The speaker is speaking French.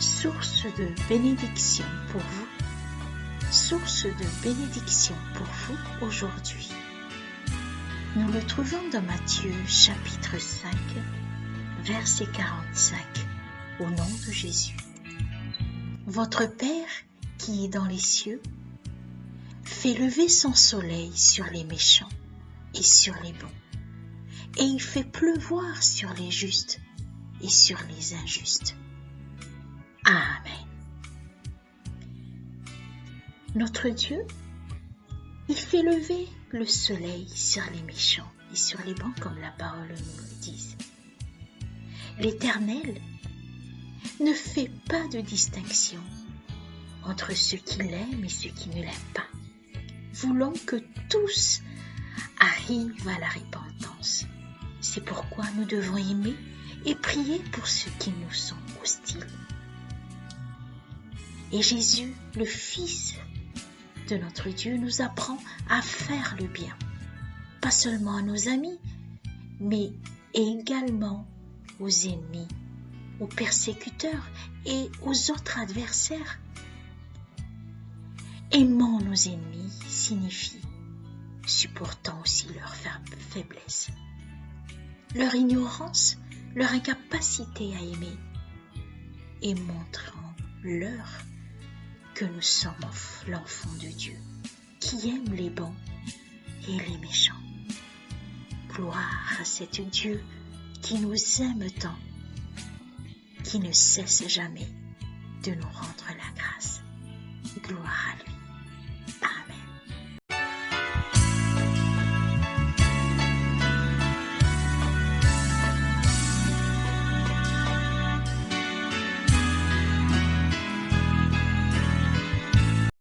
source de bénédiction pour vous, source de bénédiction pour vous aujourd'hui. Nous le trouvons dans Matthieu chapitre 5, verset 45, au nom de Jésus. Votre Père qui est dans les cieux fait lever son soleil sur les méchants et sur les bons, et il fait pleuvoir sur les justes et sur les injustes. Amen. Notre Dieu, il fait lever le soleil sur les méchants et sur les bons, comme la parole nous le dit. L'Éternel ne fait pas de distinction entre ceux qui l'aiment et ceux qui ne l'aiment pas, voulant que tous arrivent à la repentance. C'est pourquoi nous devons aimer et prier pour ceux qui nous sont hostiles. Et Jésus, le Fils de notre Dieu, nous apprend à faire le bien, pas seulement à nos amis, mais également aux ennemis, aux persécuteurs et aux autres adversaires. Aimant nos ennemis signifie supportant aussi leur faiblesse, leur ignorance, leur incapacité à aimer, et montrant-leur que nous sommes l'enfant de Dieu, qui aime les bons et les méchants. Gloire à cet Dieu qui nous aime tant, qui ne cesse jamais de nous rendre la grâce. Gloire à lui.